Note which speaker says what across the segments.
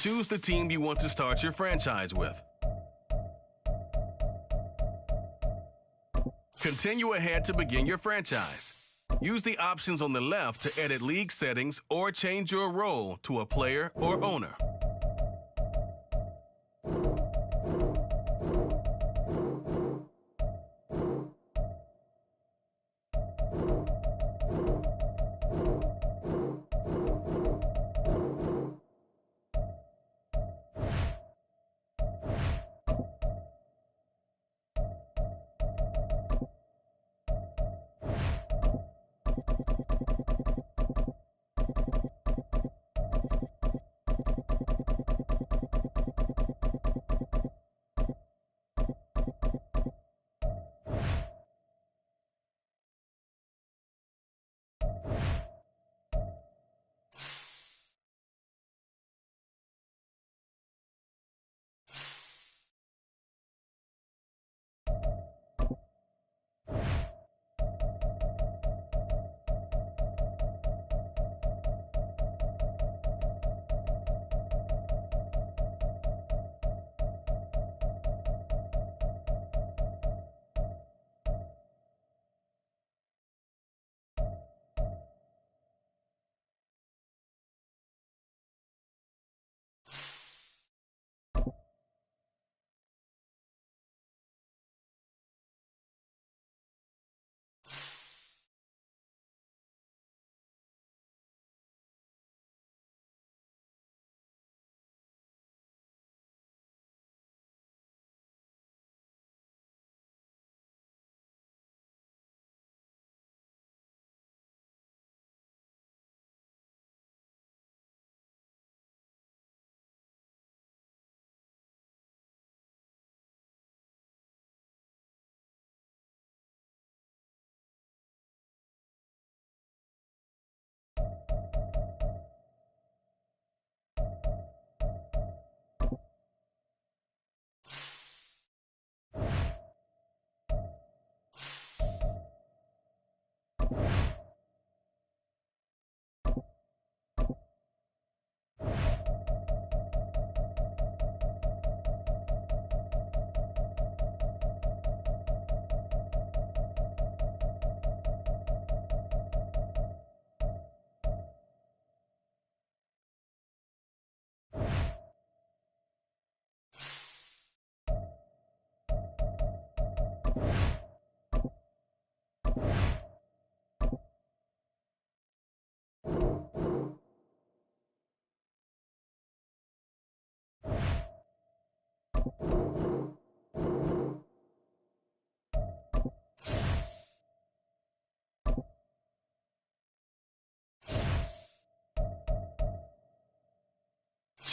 Speaker 1: Choose the team you want to start your franchise with. Continue ahead to begin your franchise. Use the options on the left to edit league settings or change your role to a player or owner.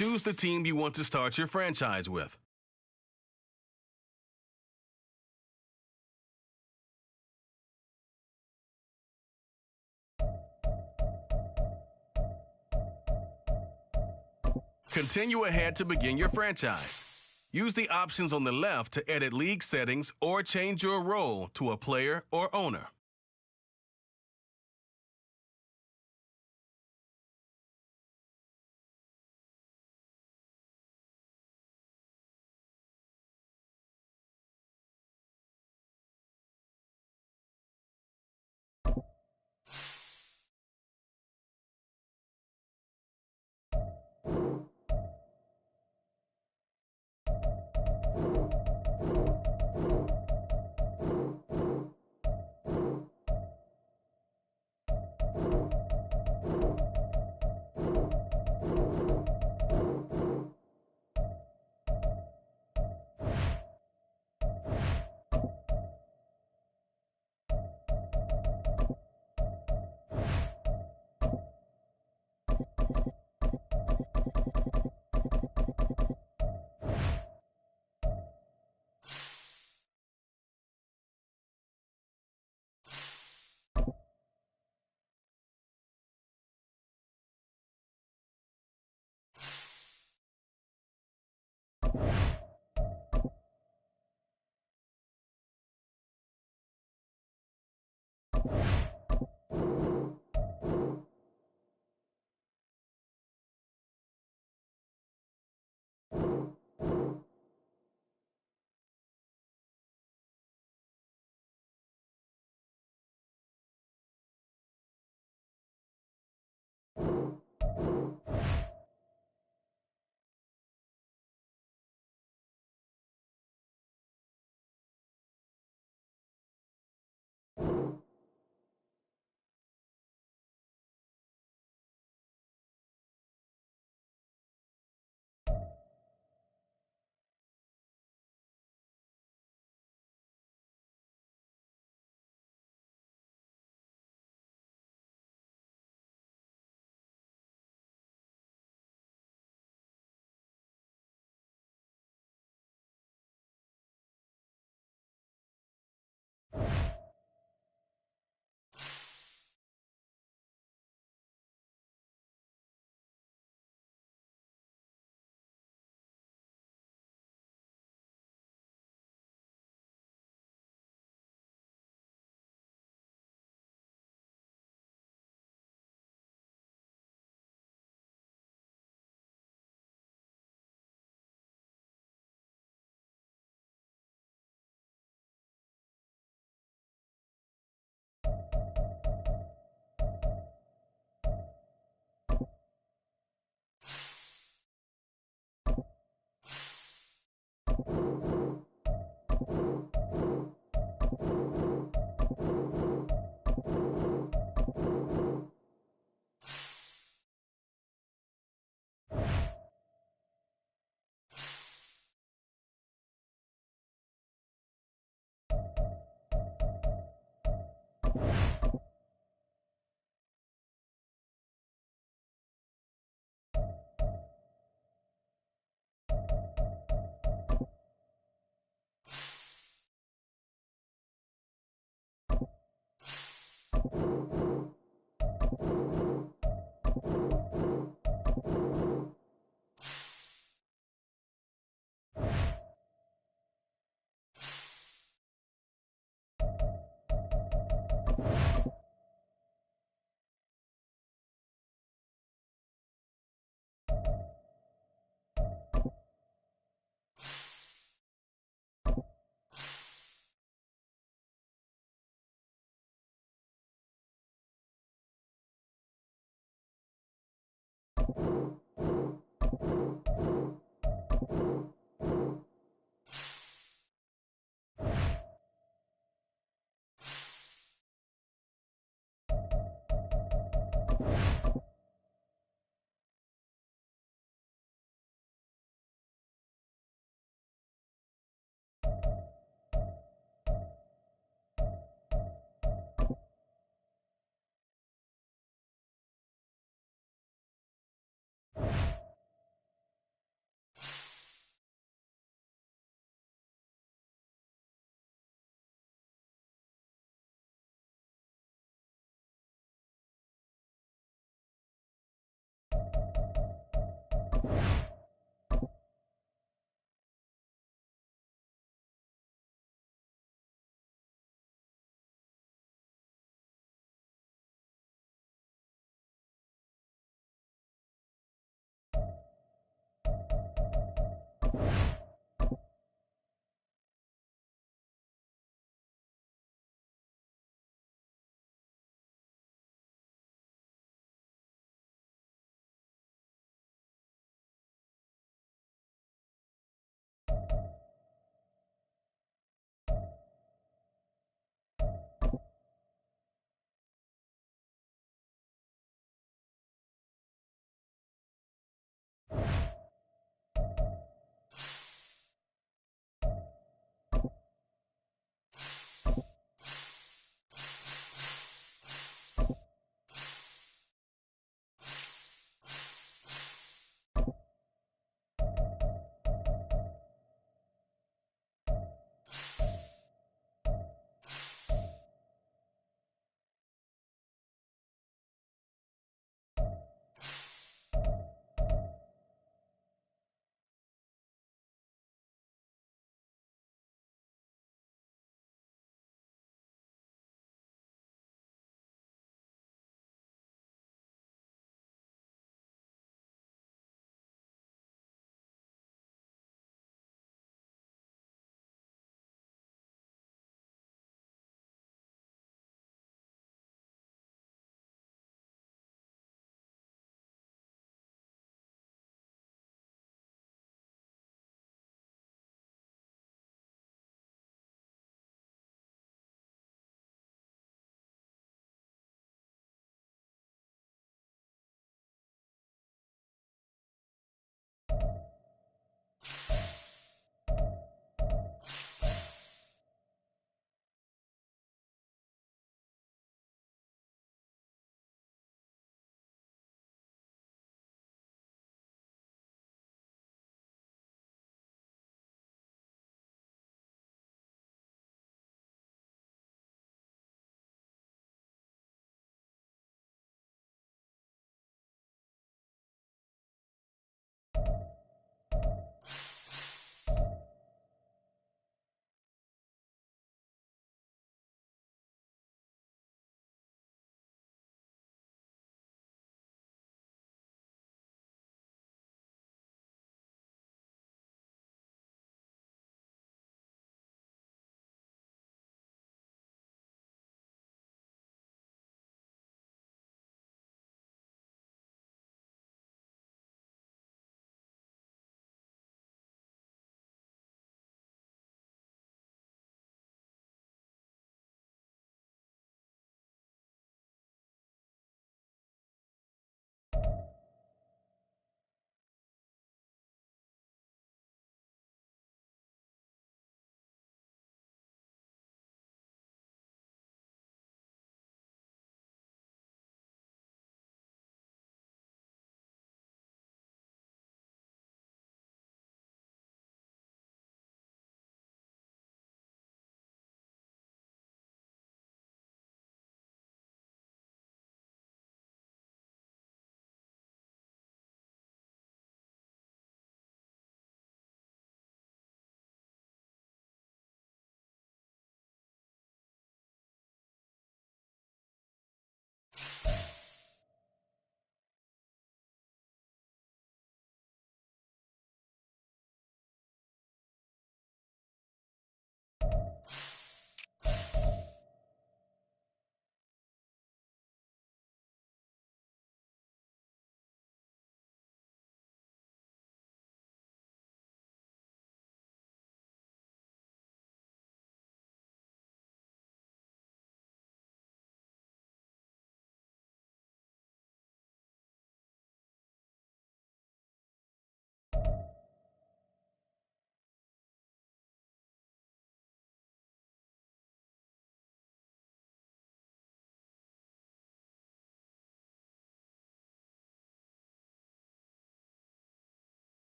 Speaker 1: Choose the team you want to start your franchise with. Continue ahead to begin your franchise. Use the options on the left to edit league settings or change your role to a player or owner.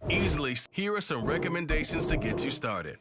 Speaker 1: easily. Here are some recommendations to get you started.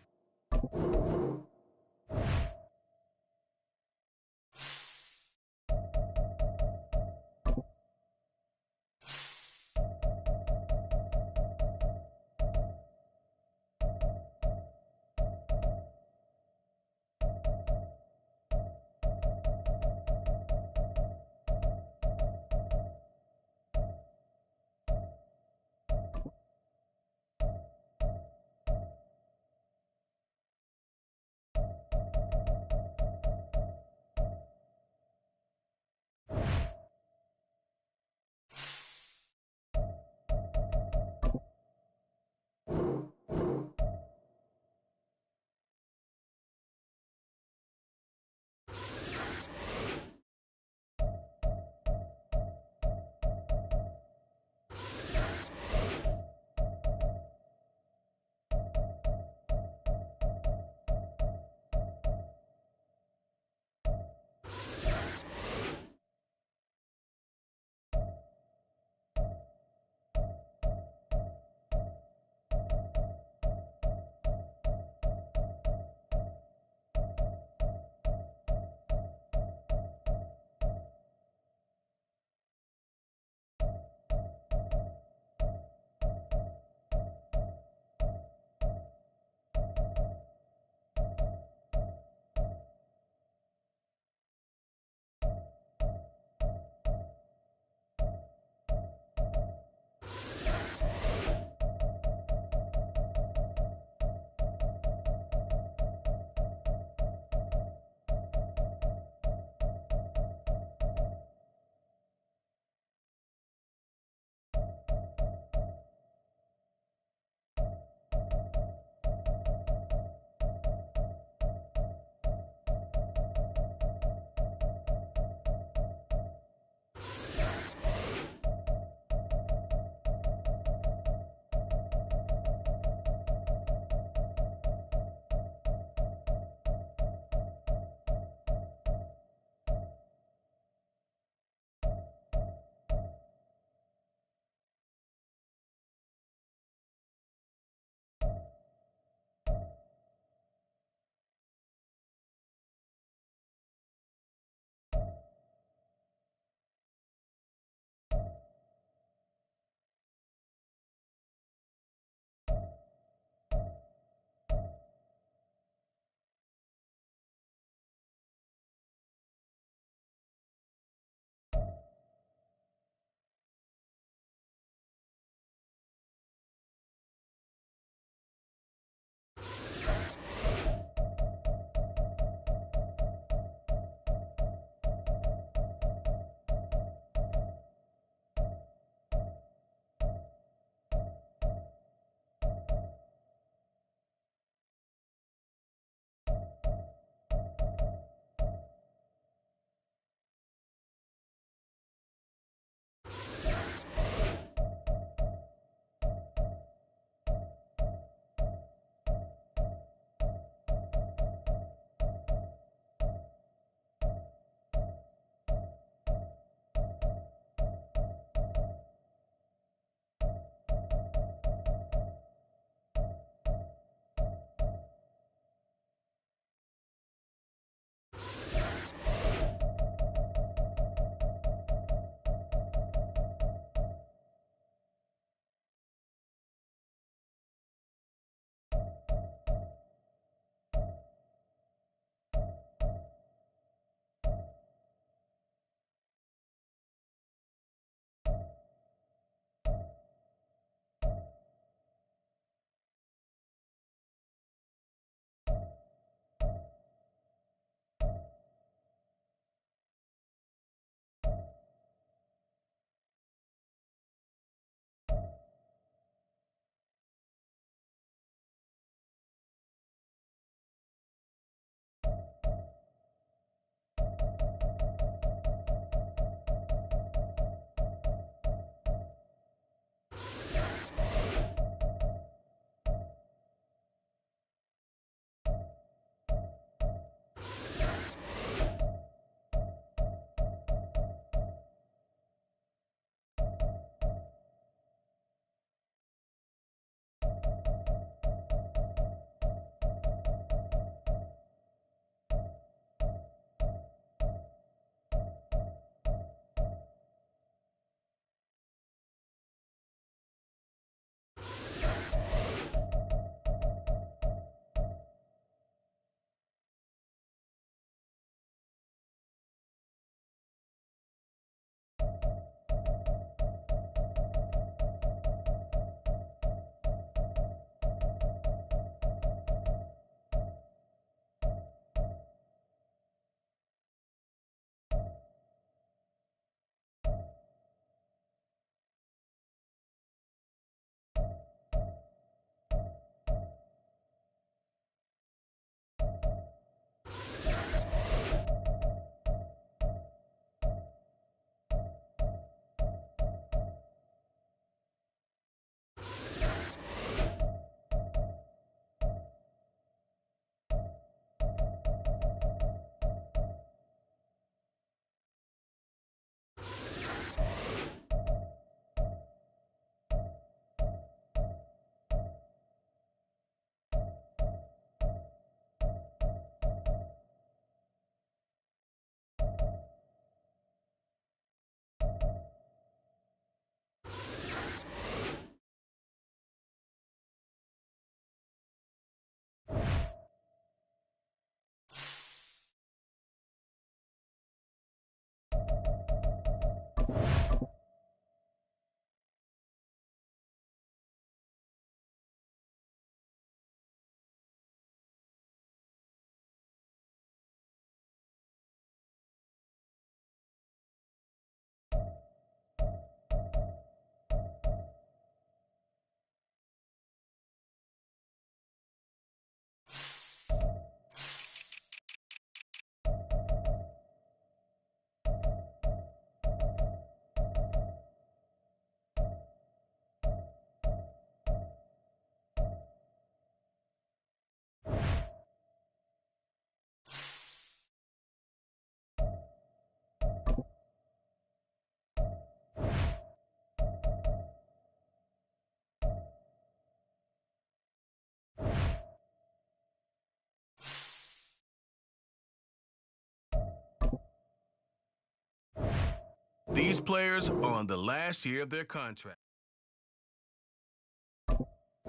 Speaker 1: These players are on the last year of their contract.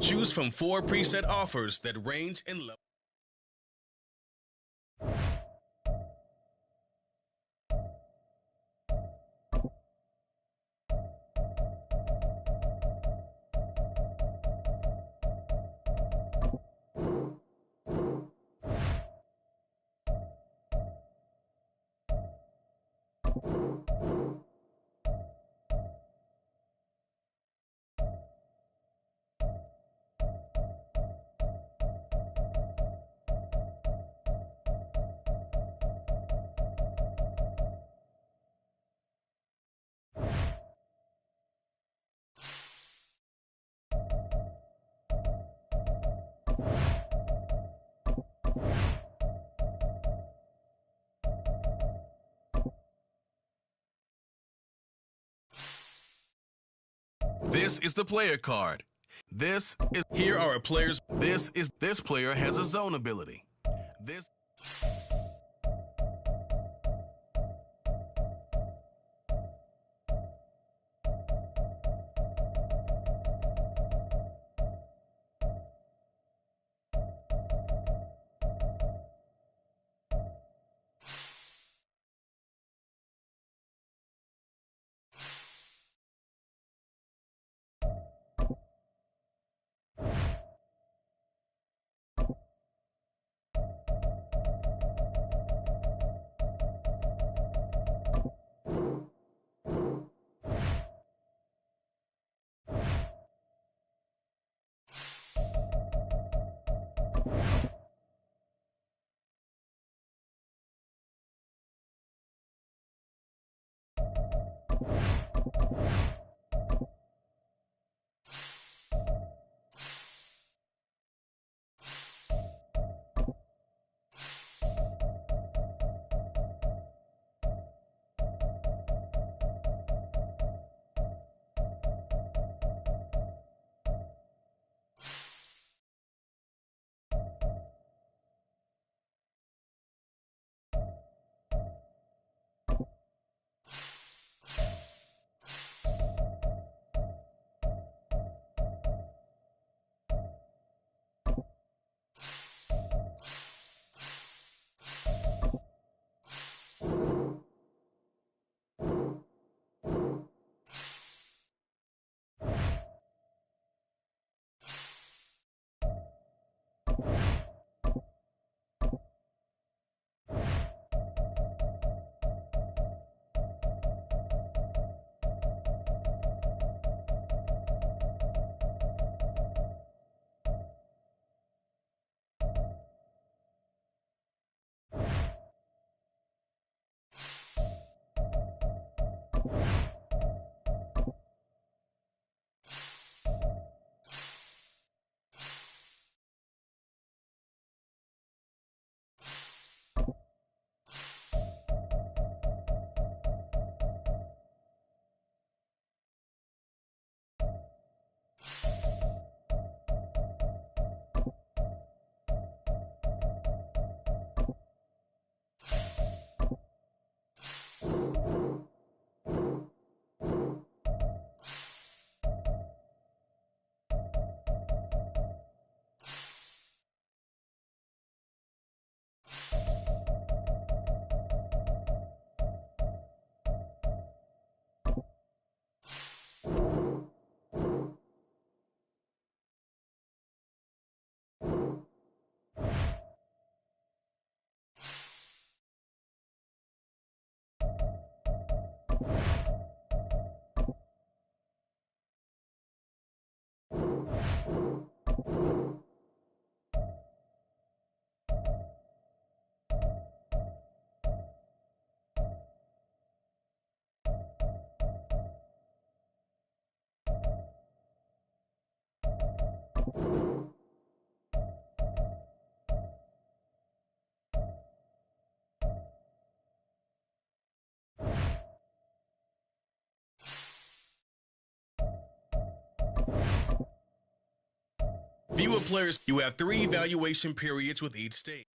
Speaker 1: Choose from 4 preset offers that range in level. This is the player card. Here are a player's. This player has a zone ability. This. Viewer players, you have 3 evaluation periods with each stage.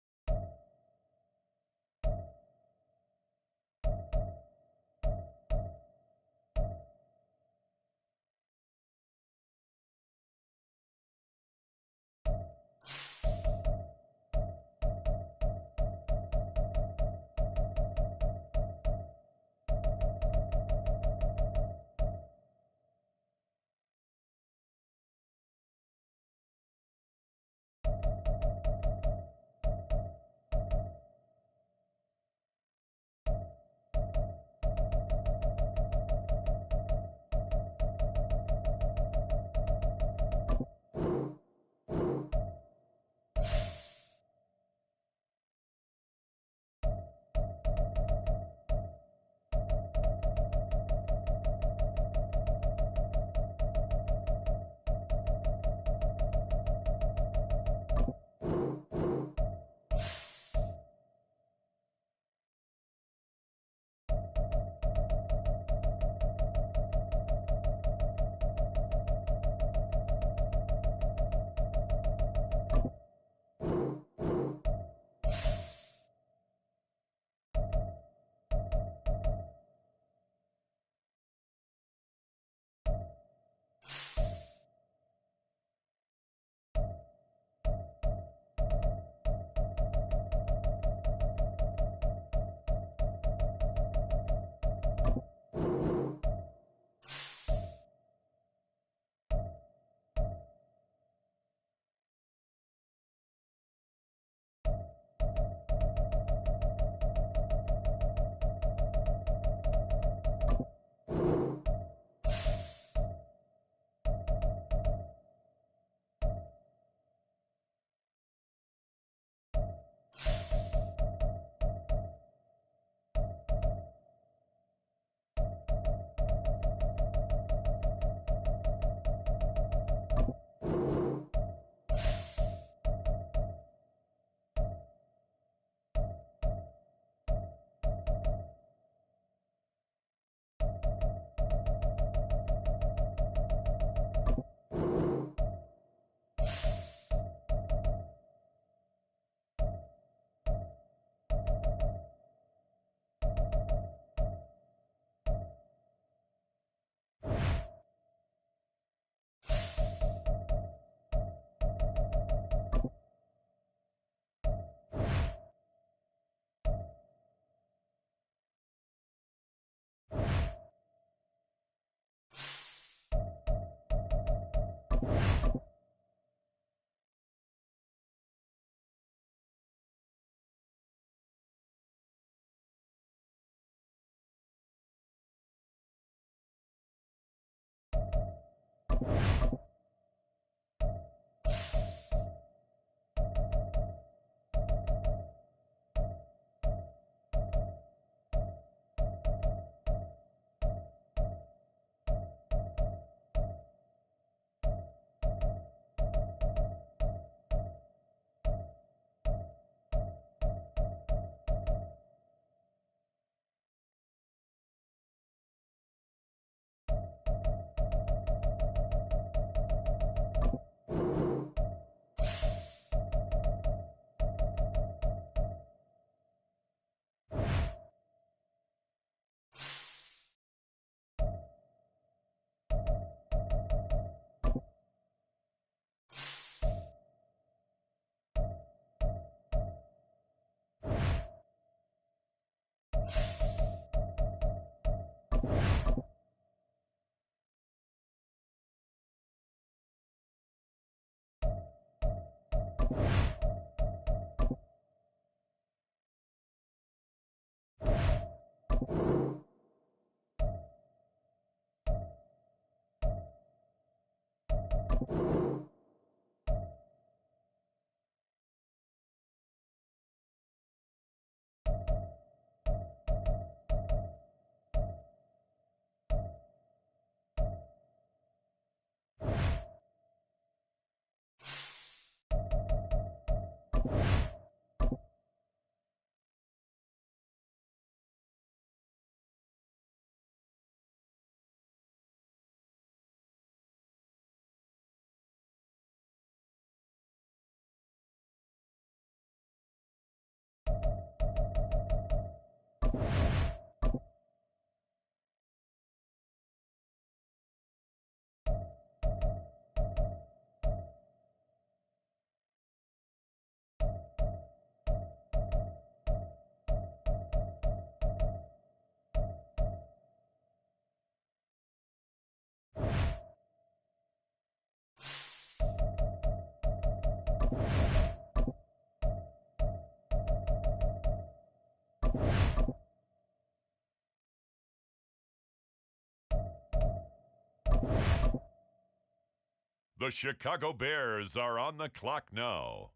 Speaker 2: The Chicago Bears are on the clock now.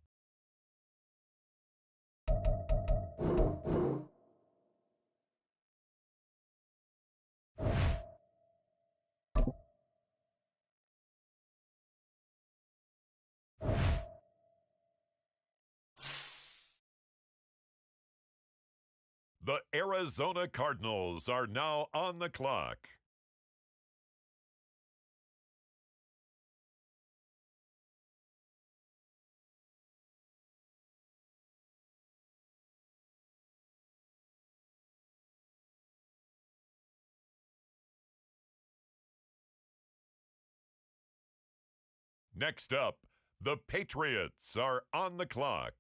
Speaker 2: The Arizona Cardinals are now on the clock. Next up, the Patriots are on the clock.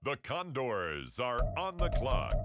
Speaker 2: The Condors are on the clock.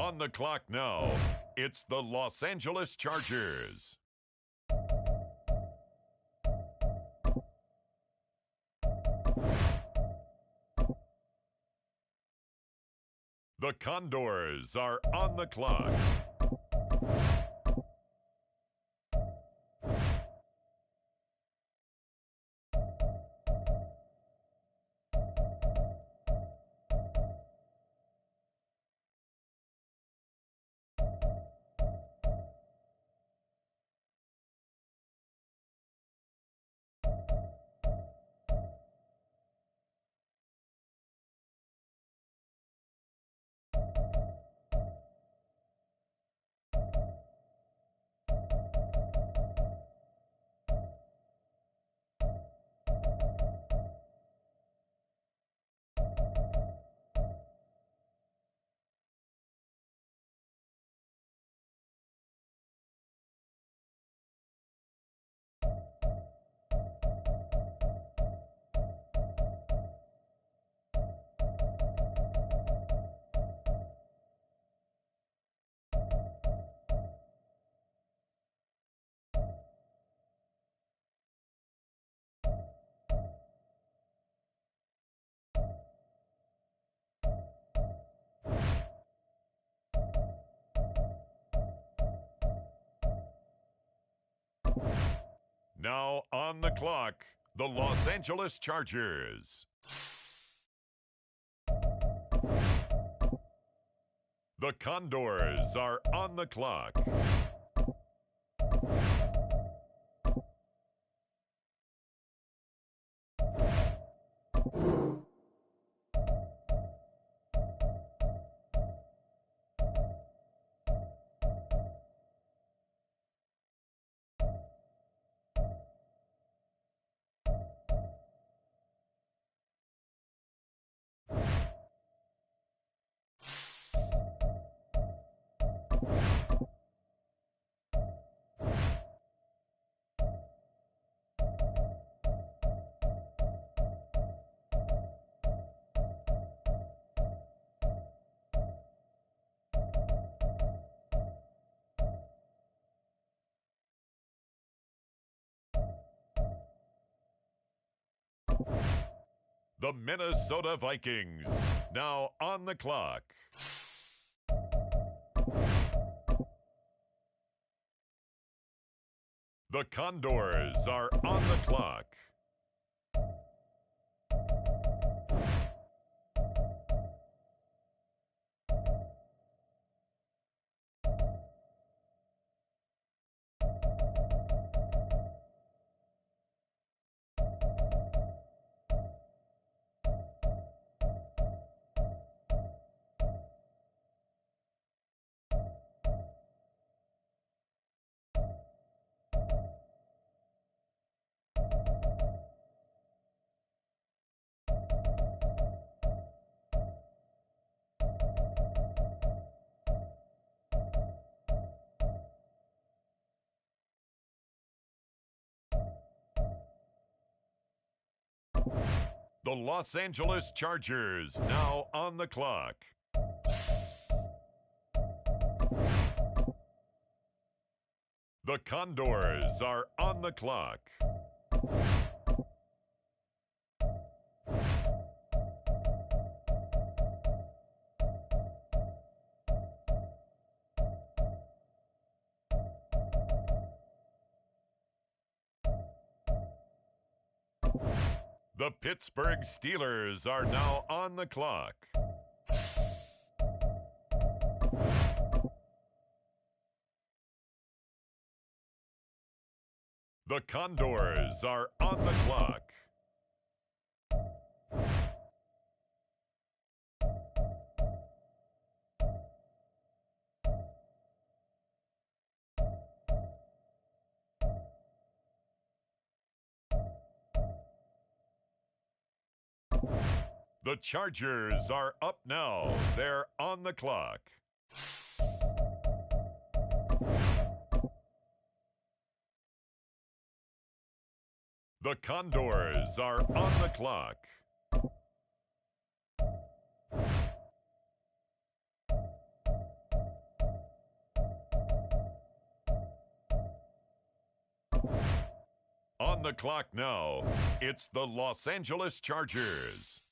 Speaker 2: On the clock now, it's the Los Angeles Chargers. The Condors are on the clock. Now on the clock, the Los Angeles Chargers. The Condors are on the clock. The Minnesota Vikings, now on the clock. The Condors are on the clock. The Los Angeles Chargers, now on the clock. The Condors are on the clock. The Pittsburgh Steelers are now on the clock. The Condors are on the clock. The Chargers are up now. They're on the clock. The Condors are on the clock. On the clock now, it's the Los Angeles Chargers.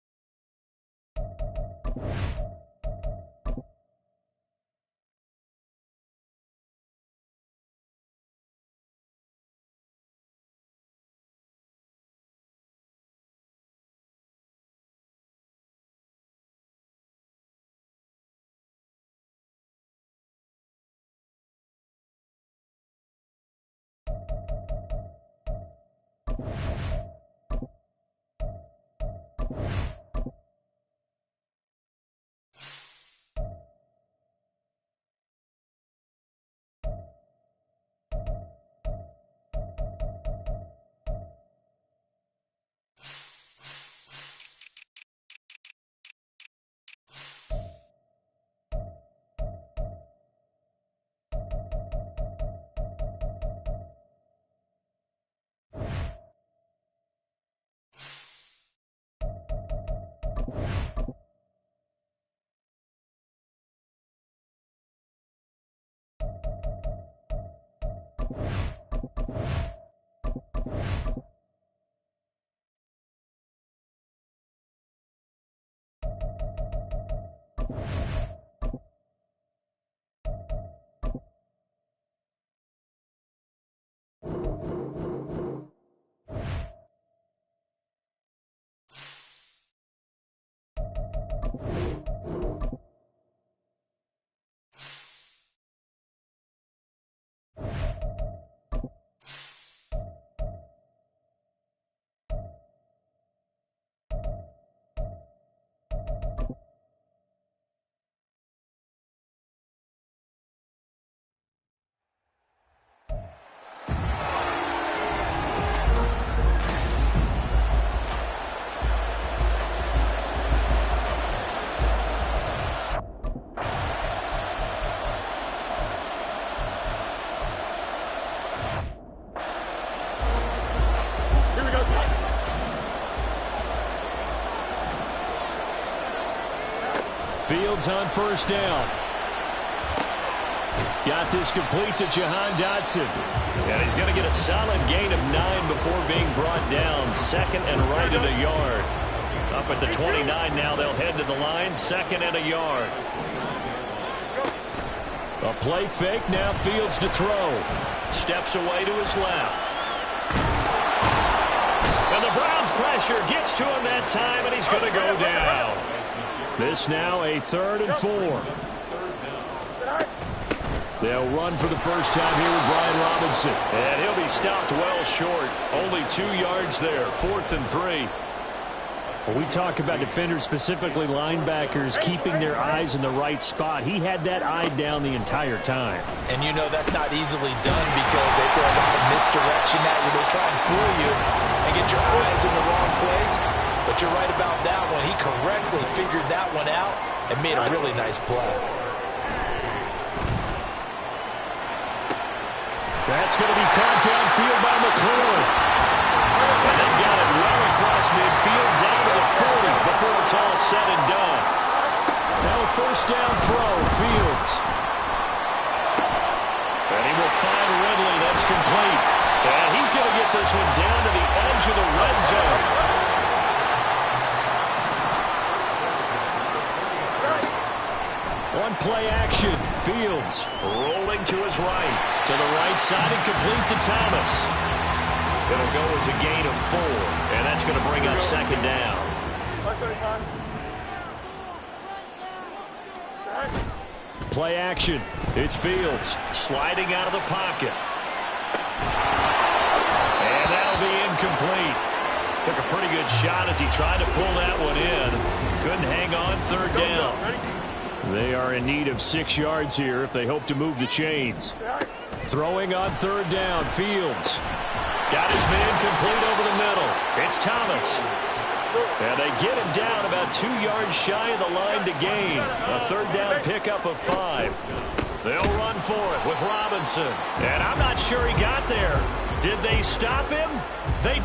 Speaker 3: Fields on first down. Got this complete to Jahan Dotson. And he's going to get a solid gain of 9 before being brought down. Second and right at a yard. Up at the 29 now, they'll head to the line. Second and a yard. A play fake, now Fields to throw. Steps away to his left. And the Browns pressure gets to him that time, and he's going to go down. This now a 3rd and 4. They'll run for the first time here with Brian Robinson. And he'll be stopped well short. Only 2 yards there. 4th and 3. When we talk about defenders, specifically linebackers, keeping their eyes in the right spot, he had that eye down the entire time.
Speaker 4: And you know that's not easily done because they throw a lot of misdirection at you. They try and fool you and get your eyes in the wrong place. But you're right about that one. He correctly figured that one out and made a really nice play.
Speaker 3: That's going to be caught downfield by McClure. And they got it well across midfield down to the 40 before it's all said and done. Now a first down throw, Fields. And he will find Ridley. That's complete. And he's going to get this one down to the edge of the red zone. One play action. Fields rolling to his right. To the right side and complete to Thomas. It'll go as a gain of 4. And that's going to bring up second down. Play action. It's Fields sliding out of the pocket. And that'll be incomplete. Took a pretty good shot as he tried to pull that one in. Couldn't hang on 3rd down. They are in need of 6 yards here if they hope to move the chains. Throwing on 3rd down, Fields. Got his man complete over the middle. It's Thomas. And they get him down about 2 yards shy of the line to gain. A 3rd down pickup of 5. They'll run for it with Robinson. And I'm not sure he got there. Did they stop him? They...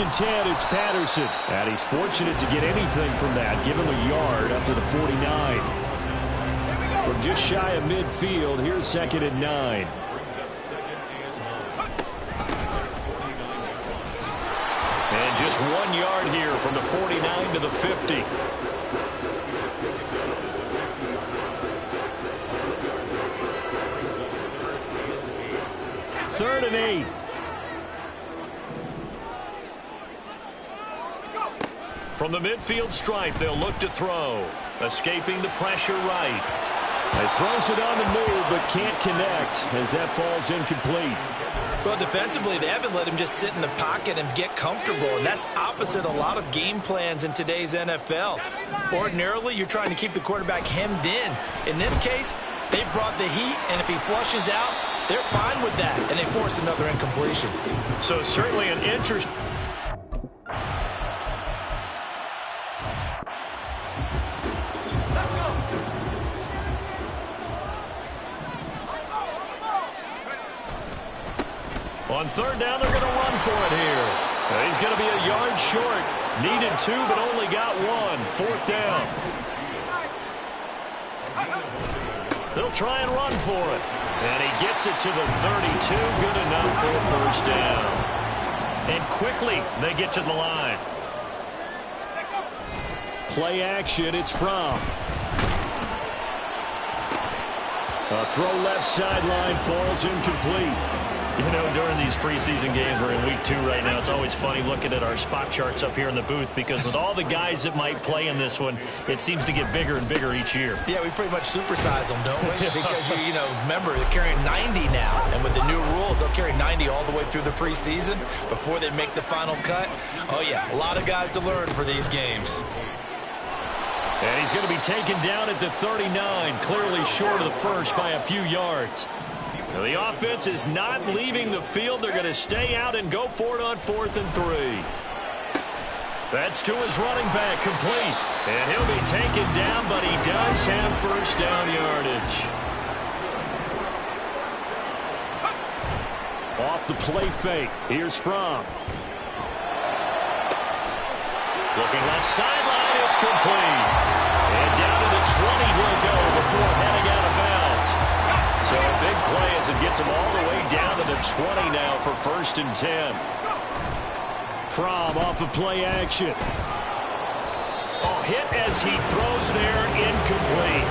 Speaker 3: and 10, it's Patterson. And he's fortunate to get anything from that. Give him a yard up to the 49. From just shy of midfield, here's 2nd and 9. And just 1 yard here from the 49 to the 50. Third and 8. From the midfield stripe, they'll look to throw. Escaping the pressure right. He throws it on the move, but can't connect as that falls incomplete.
Speaker 4: Well, defensively, they haven't let him just sit in the pocket and get comfortable, and that's opposite a lot of game plans in today's NFL. Ordinarily, you're trying to keep the quarterback hemmed in. In this case, they brought the heat, and if he flushes out, they're fine with that, and they force another incompletion.
Speaker 3: So certainly an interest. On third down, they're going to run for it here. He's going to be a yard short. Needed 2, but only got 1. 4th down. They'll try and run for it. And he gets it to the 32. Good enough for a first down. And quickly, they get to the line. Play action, it's From. A throw left sideline falls incomplete. You know, during these preseason games, we're in week 2 right now, it's always funny looking at our spot charts up here in the booth because with all the guys that might play in this one, it seems to get bigger and bigger each year.
Speaker 4: Yeah, we pretty much supersize them, don't we? Because, you know, remember, they're carrying 90 now. And with the new rules, they'll carry 90 all the way through the preseason before they make the final cut. Oh, yeah, a lot of guys to learn for these games.
Speaker 3: And he's going to be taken down at the 39, clearly short of the first by a few yards. Now the offense is not leaving the field. They're going to stay out and go for it on 4th and 3. That's to his running back, complete. And he'll be taken down, but he does have first down yardage. Off the play fake. Here's From. Looking left sideline, it's complete. And down to the 20 he'll go before heading out of bounds. So a big play as it gets him all the way down to the 20 now for 1st and 10. From off of play action. Oh, hit as he throws there, incomplete.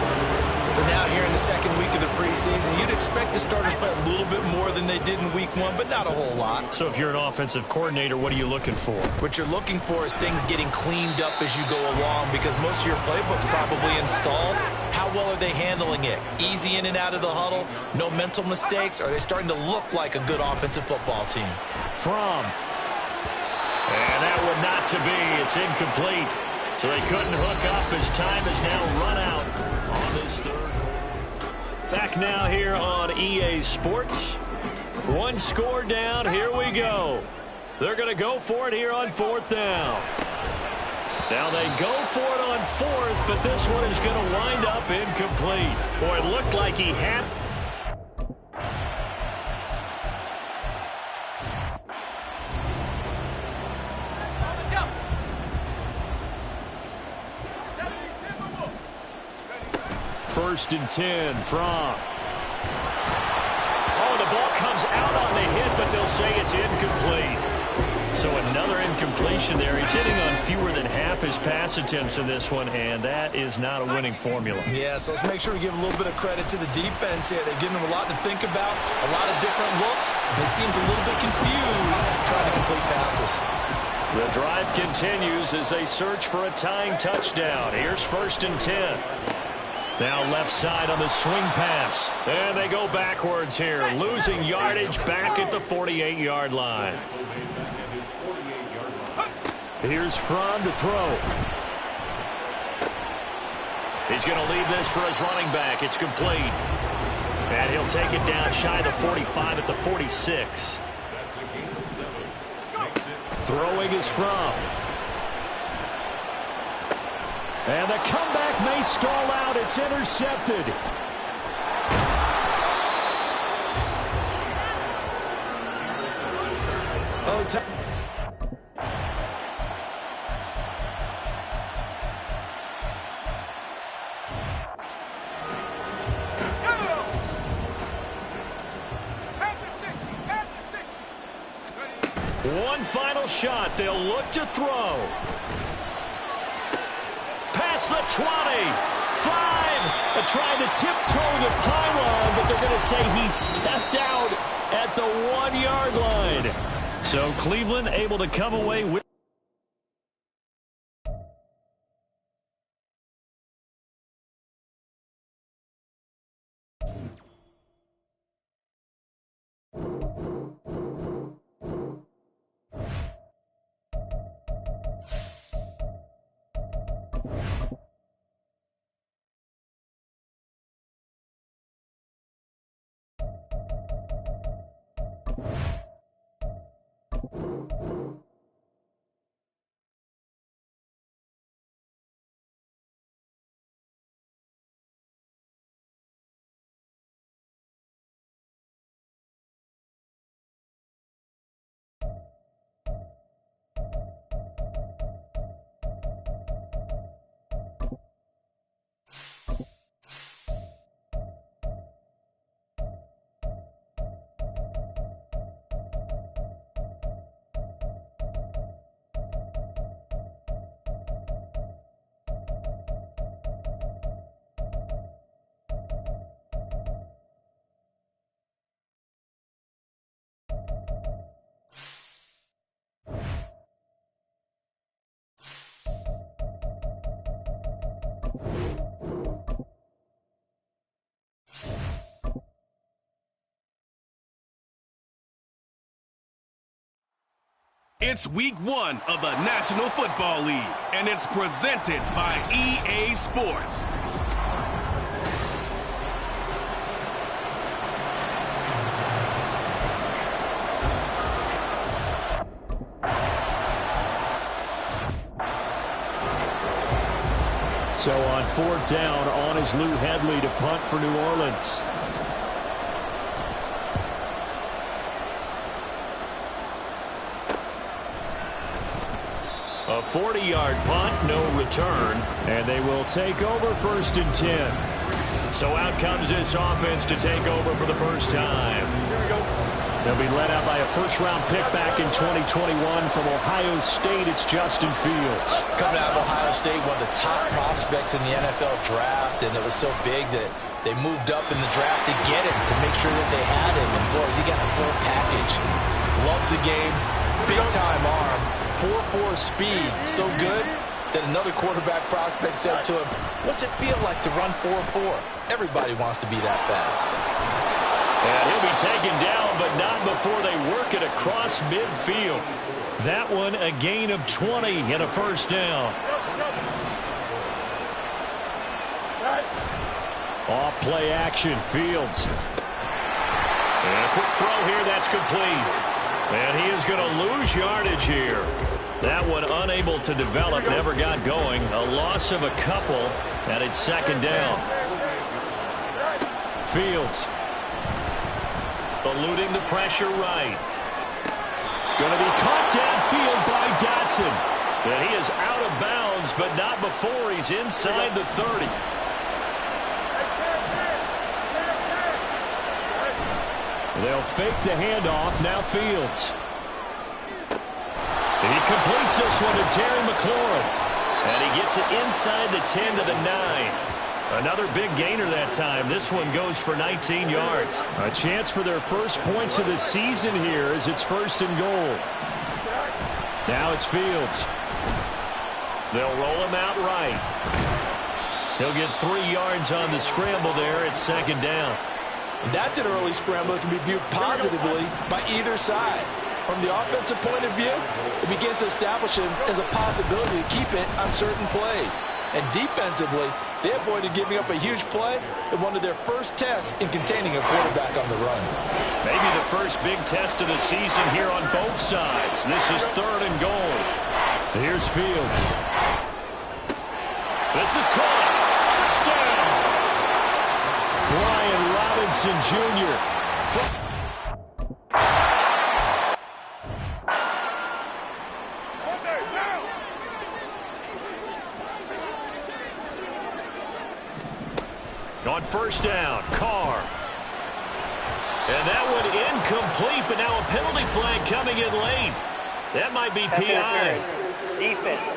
Speaker 4: So now here in the 2nd week of the preseason, you'd expect the starters to play a little bit more than they did in week 1, but not a whole lot.
Speaker 3: So if you're an offensive coordinator, what are you looking for?
Speaker 4: What you're looking for is things getting cleaned up as you go along because most of your playbook's probably installed. How well are they handling it? Easy in and out of the huddle? No mental mistakes? Are they starting to look like a good offensive football team?
Speaker 3: From. And that one not to be. It's incomplete. So they couldn't hook up as time is now run out on this third. Back now here on EA Sports. 1 score down. Here we go. They're going to go for it here on 4th down. Now they go for it on 4th, but this one is going to wind up incomplete. Boy, it looked like he had... First and 10 from. Oh, the ball comes out on the hit, but they'll say it's incomplete. So another incompletion there. He's hitting on fewer than half his pass attempts in this one, and that is not a winning formula.
Speaker 4: Yeah, so let's make sure we give a little bit of credit to the defense here. They've given him a lot to think about, a lot of different looks, and he seems a little bit confused trying to complete passes.
Speaker 3: The drive continues as they search for a tying touchdown. Here's 1st and 10. Now left side on the swing pass. And they go backwards here, losing yardage back at the 48-yard line. Here's From to throw. He's going to leave this for his running back. It's complete. And he'll take it down shy of the 45 at the 46. Throwing is From. And the comeback may stall out. It's intercepted.
Speaker 4: Oh,
Speaker 3: One final shot. They'll look to throw. Past the 20. 5. Trying to tiptoe the pylon, but they're going to say he stepped out at the 1-yard line. So Cleveland able to come away with
Speaker 1: It's week 1 of the National Football League, and it's presented by EA Sports.
Speaker 3: So on 4th down, on is Lou Hedley to punt for New Orleans. A 40-yard punt, no return, and they will take over 1st and 10. So out comes this offense to take over for the first time.
Speaker 5: Here we go.
Speaker 3: They'll be led out by a first-round pick back in 2021 from Ohio State. It's Justin Fields.
Speaker 4: Coming out of Ohio State, one of the top prospects in the NFL draft, and it was so big that they moved up in the draft to get him, to make sure that they had him. And, boys, he got the full package. Loves the game. Big-time arm. 4.4 speed. So good that another quarterback prospect said to him, "What's it feel like to run 4.4? Everybody wants to be that fast."
Speaker 3: And he'll be taken down, but not before they work it across midfield. That one a gain of 20 and a first down. Off play action, Fields. And a quick throw here, that's complete. And he is going to lose yardage here. That one unable to develop, never got going. A loss of a couple, and it's 2nd down. Fields. Eluding the pressure right. Going to be caught downfield by Dotson. And he is out of bounds, but not before he's inside the 30. They'll fake the handoff. Now Fields. And he completes this one to Terry McLaurin. And he gets it inside the 10 to the 9. Another big gainer that time. This one goes for 19 yards. A chance for their first points of the season here as it's 1st and goal. Now it's Fields. They'll roll him out right. He'll get 3 yards on the scramble there at 2nd down.
Speaker 4: And that's an early scramble that can be viewed positively by either side. From the offensive point of view, it begins to establish him as a possibility to keep it on certain plays. And defensively, they avoided giving up a huge play in one of their first tests in containing a quarterback on the run.
Speaker 3: Maybe the first big test of the season here on both sides. This is 3rd and goal. Here's Fields. This is caught. Touchdown! Brian Robinson Jr. On 1st down, Carr. And that one incomplete, but now a penalty flag coming in late. That might be PI.
Speaker 5: Defense.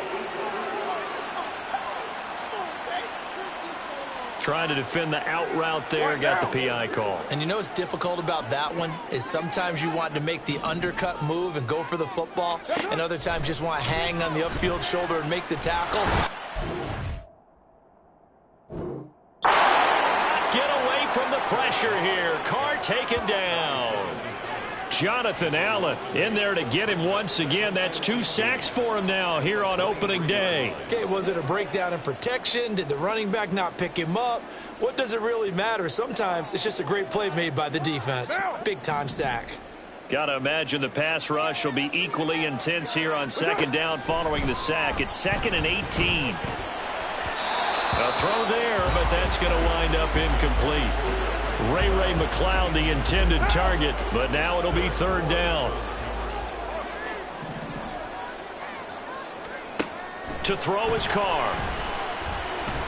Speaker 3: Trying to defend the out route there, got the PI call.
Speaker 4: And you know what's difficult about that one is sometimes you want to make the undercut move and go for the football, and other times just want to hang on the upfield shoulder and make the tackle.
Speaker 3: Get away from the pressure here. Carr taken down. Jonathan Allen in there to get him once again. That's 2 sacks for him now here on opening day.
Speaker 4: Okay, was it a breakdown in protection? Did the running back not pick him up? What does it really matter? Sometimes it's just a great play made by the defense. Big-time sack.
Speaker 3: Got to imagine the pass rush will be equally intense here on second down following the sack. It's 2nd and 18. A throw there, but that's going to wind up incomplete. Ray McLeod, the intended target, but now it'll be 3rd down. To throw his Carr.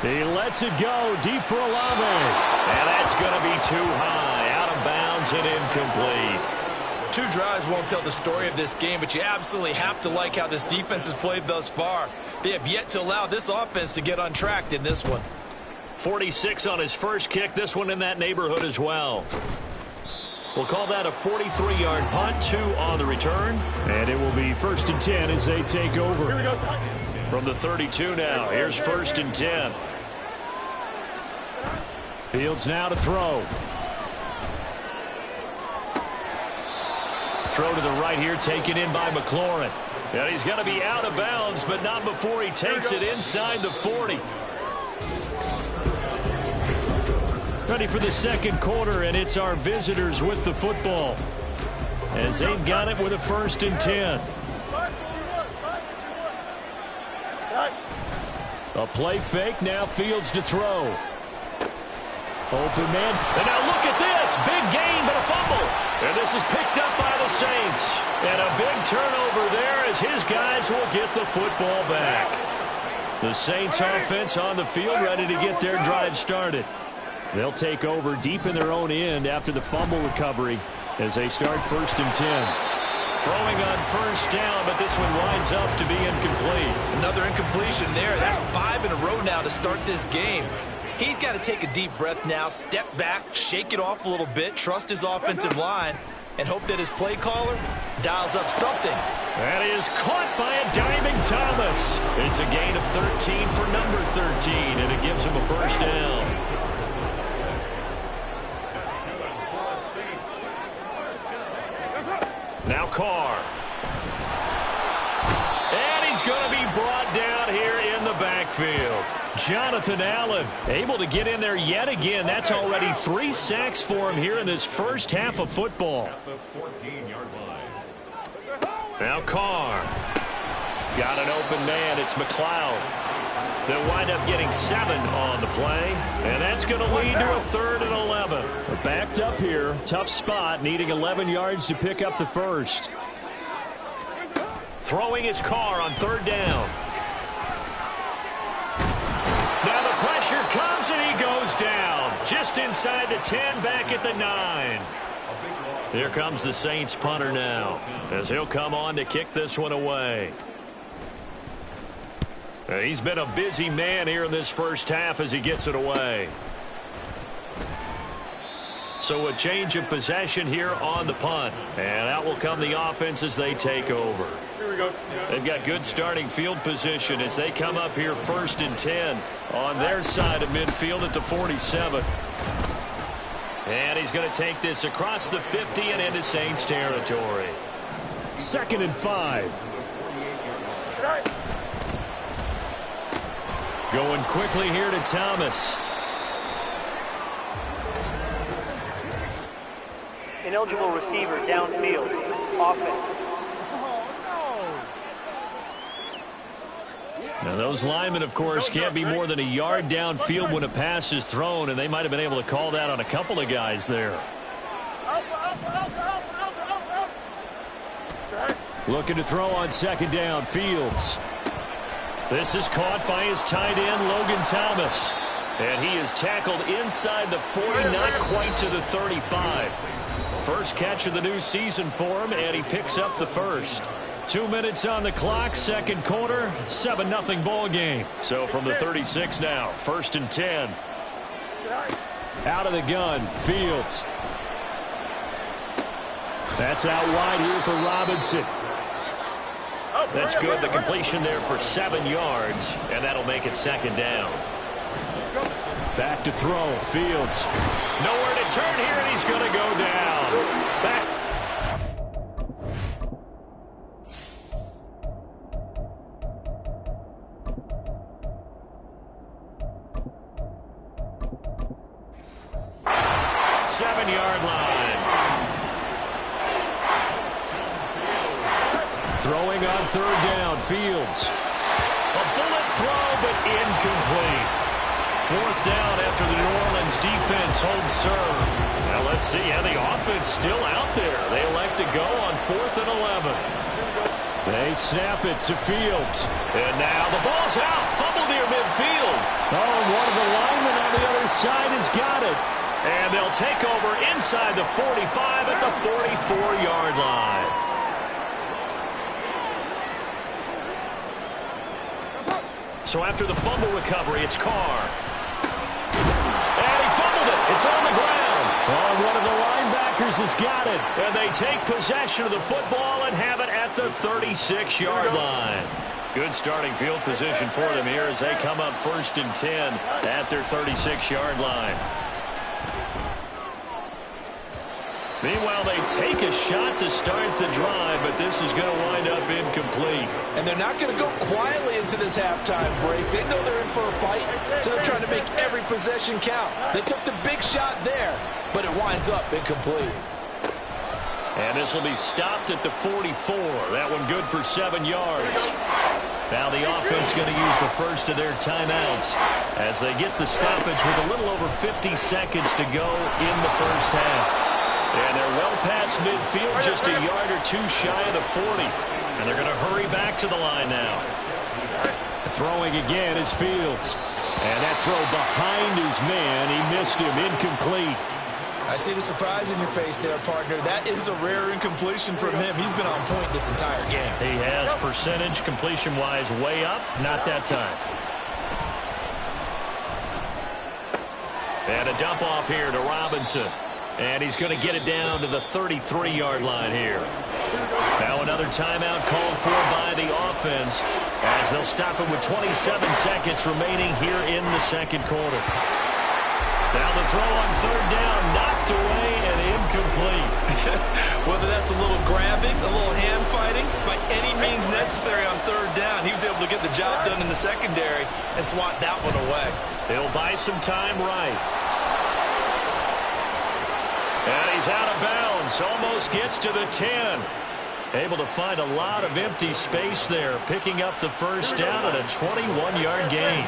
Speaker 3: He lets it go deep for Olave. And that's going to be too high, out of bounds and incomplete.
Speaker 4: 2 drives won't tell the story of this game, but you absolutely have to like how this defense has played thus far. They have yet to allow this offense to get untracked in this one.
Speaker 3: 46 on his first kick. This one in that neighborhood as well. We'll call that a 43-yard punt. 2 on the return. And it will be 1st and 10 as they take over. From the 32 now. Here's 1st and 10. Fields now to throw. Throw to the right here, taken in by McLaurin. And he's going to be out of bounds, but not before he takes it inside the 40. Ready for the second quarter, and it's our visitors with the football as they've got it with a 1st and 10. A play fake, now Fields to throw. Open man, and now look at this. Big gain, but a fumble. And this is picked up by the Saints. And a big turnover there as his guys will get the football back. The Saints offense on the field ready to get their drive started. They'll take over deep in their own end after the fumble recovery as they start 1st and 10. Throwing on 1st down, but this one winds up to be incomplete.
Speaker 4: Another incompletion there. That's 5 in a row now to start this game. He's got to take a deep breath now, step back, shake it off a little bit, trust his offensive line, and hope that his play caller dials up something.
Speaker 3: That is caught by a diving Thomas. It's a gain of 13 for number 13, and it gives him a 1st down. Now Carr. And he's going to be brought down here in the backfield. Jonathan Allen able to get in there yet again. That's already 3 sacks for him here in this first half of football. Now Carr. Got an open man. It's McLeod. They'll wind up getting 7 on the play. And that's going to lead to a 3rd and 11. They're backed up here. Tough spot. Needing 11 yards to pick up the first. Throwing his Carr on 3rd down. Now the pressure comes and he goes down. Just inside the 10, back at the 9. Here comes the Saints punter now as he'll come on to kick this one away. He's been a busy man here in this first half as he gets it away. So a change of possession here on the punt. And out will come the offense as they take over. They've got good starting field position as they come up here 1st and 10 on their side of midfield at the 47. And he's going to take this across the 50 and into Saints territory. 2nd and 5. Going quickly here to Thomas.
Speaker 5: Ineligible receiver downfield. Offense.
Speaker 3: Now those linemen, of course, can't be more than a yard downfield when a pass is thrown, and they might have been able to call that on a couple of guys there. Looking to throw on 2nd down, Fields. This is caught by his tight end, Logan Thomas. And he is tackled inside the 40, not quite to the 35. First catch of the new season for him, and he picks up the first. 2 minutes on the clock, second quarter, 7-0 ball game. So from the 36 now, 1st and 10. Out of the gun, Fields. That's out wide here for Robinson. That's good. The completion there for 7 yards, and that'll make it 2nd down. Back to throw, Fields. Nowhere to turn here, and he's going to go down. Back. Throwing on 3rd down, Fields. A bullet throw, but incomplete. 4th down after the New Orleans defense holds serve. Now let's see how the offense still out there. They elect to go on 4th and 11. They snap it to Fields. And now the ball's out. Fumble near midfield. Oh, and one of the linemen on the other side has got it. And they'll take over inside the 45 at the 44-yard line. So after the fumble recovery, it's Carr. And he fumbled it. It's on the ground. Oh, one of the linebackers has got it. And they take possession of the football and have it at the 36-yard line. Good starting field position for them here as they come up 1st and 10 at their 36-yard line. Meanwhile, they take a shot to start the drive, but this is going to wind up incomplete.
Speaker 4: And they're not going to go quietly into this halftime break. They know they're in for a fight, so they're trying to make every possession count. They took the big shot there, but it winds up incomplete.
Speaker 3: And this will be stopped at the 44. That one good for 7 yards. Now the offense going to use the first of their timeouts as they get the stoppage with a little over 50 seconds to go in the first half. And they're well past midfield, just a yard or two shy of the 40. And they're going to hurry back to the line now. Throwing again is Fields. And that throw behind his man. He missed him. Incomplete.
Speaker 4: I see the surprise in your face there, partner. That is a rare incompletion from him. He's been on point this entire game.
Speaker 3: He has percentage completion-wise way up. Not that time. And a dump off here to Robinson. And he's going to get it down to the 33-yard line here. Now another timeout called for by the offense as they'll stop it with 27 seconds remaining here in the second quarter. Now the throw on 3rd down, knocked away and incomplete.
Speaker 4: Whether that's a little grabbing, a little hand fighting, by any means necessary on 3rd down, he was able to get the job done in the secondary and swat that one away.
Speaker 3: He'll buy some time right. And he's out of bounds, almost gets to the 10. Able to find a lot of empty space there, picking up the first down at a 21-yard gain.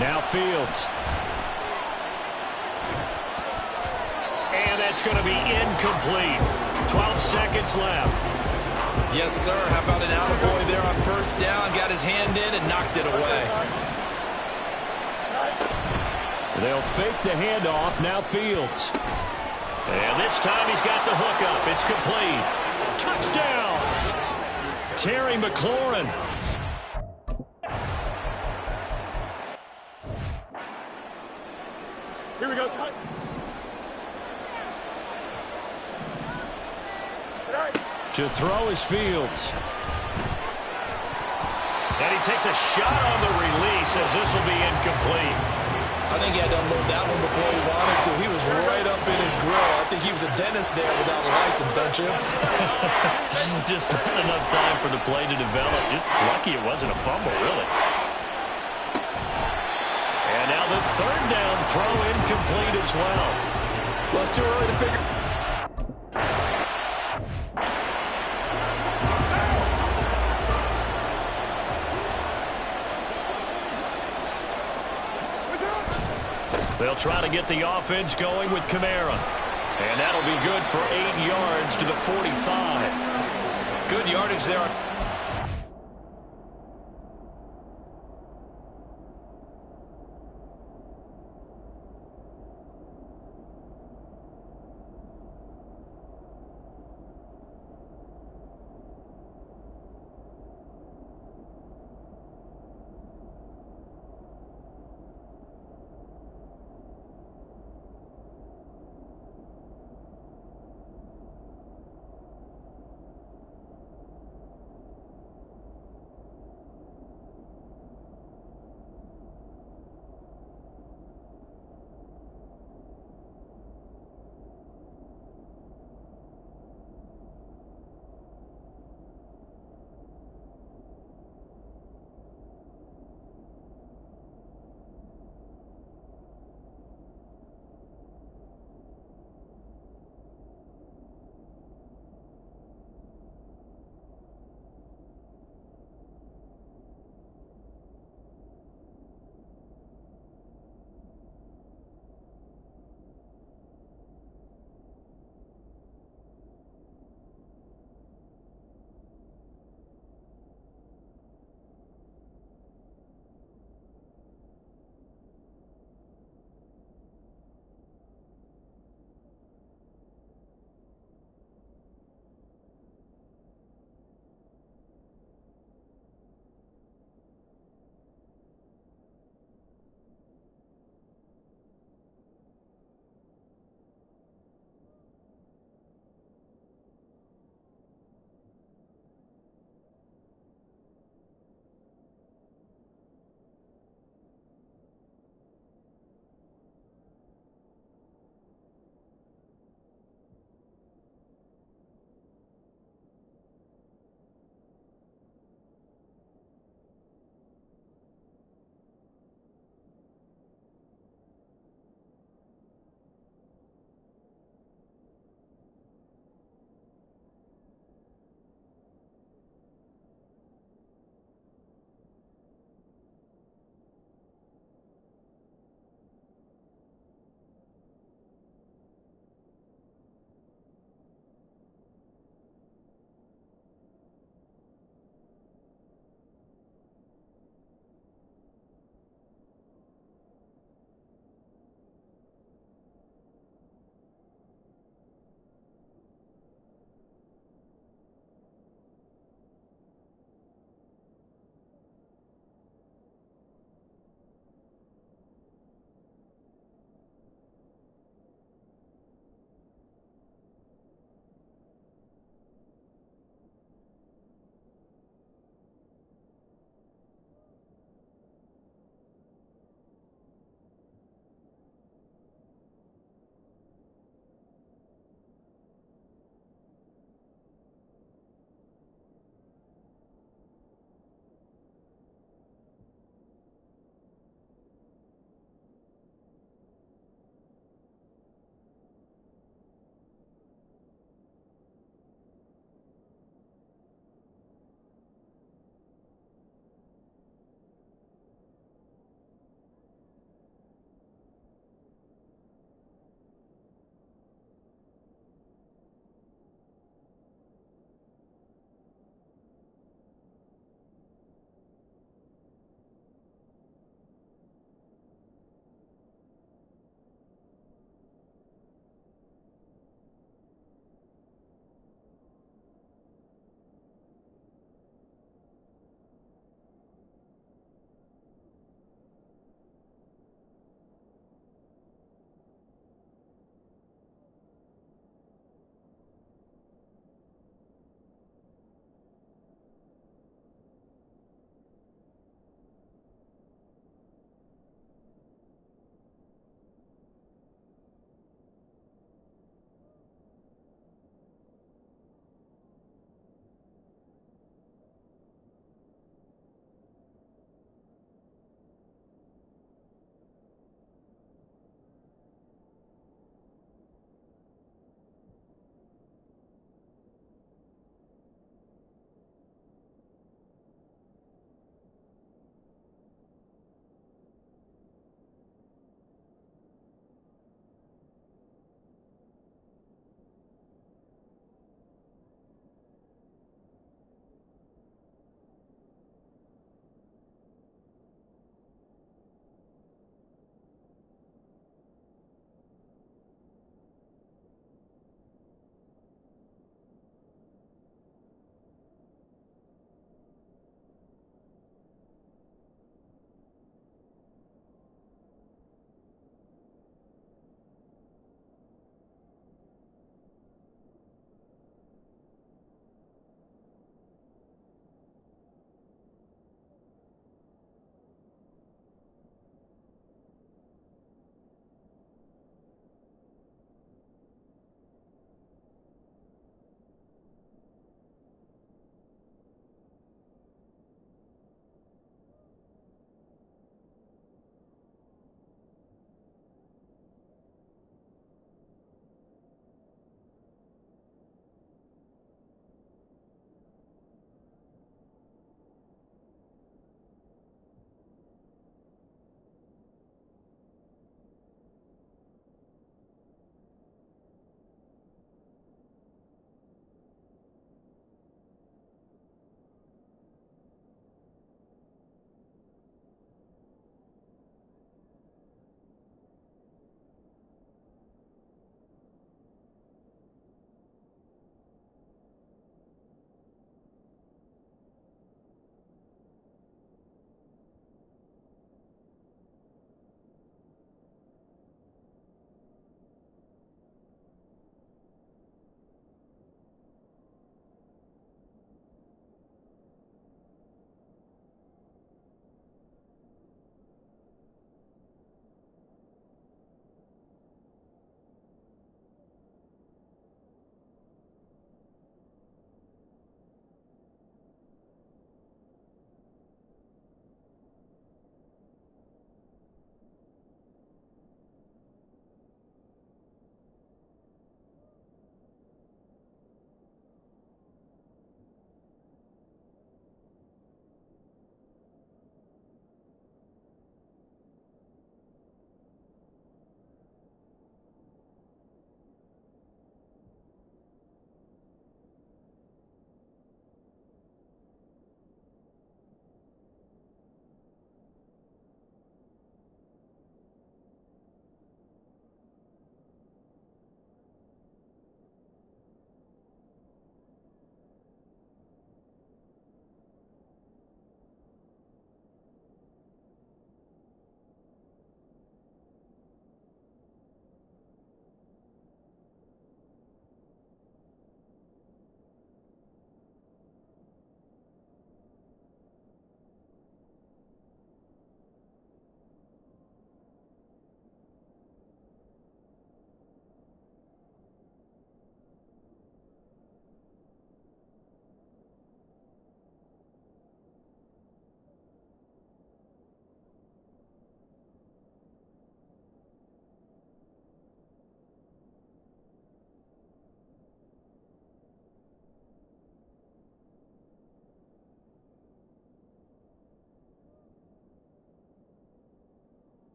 Speaker 3: Now Fields. And that's going to be incomplete. 12 seconds left.
Speaker 4: Yes, sir. How about an attaboy there on 1st down? Got his hand in and knocked it away.
Speaker 3: They'll fake the handoff. Now Fields. And this time he's got the hook up. It's complete. Touchdown. Terry McLaurin.
Speaker 6: Here we go.
Speaker 3: To throw is Fields. And he takes a shot on the release as this will be incomplete.
Speaker 4: I think he had to unload that one before he wanted to. He was right up in his grill. I think he was a dentist there without a license, don't you?
Speaker 3: Just not enough time for the play to develop. Just lucky it wasn't a fumble, really. And now the 3rd down throw incomplete as well.
Speaker 4: Well, it's too early to figure.
Speaker 3: They'll try to get the offense going with Kamara. And that'll be good for 8 yards to the 45.
Speaker 4: Good yardage there.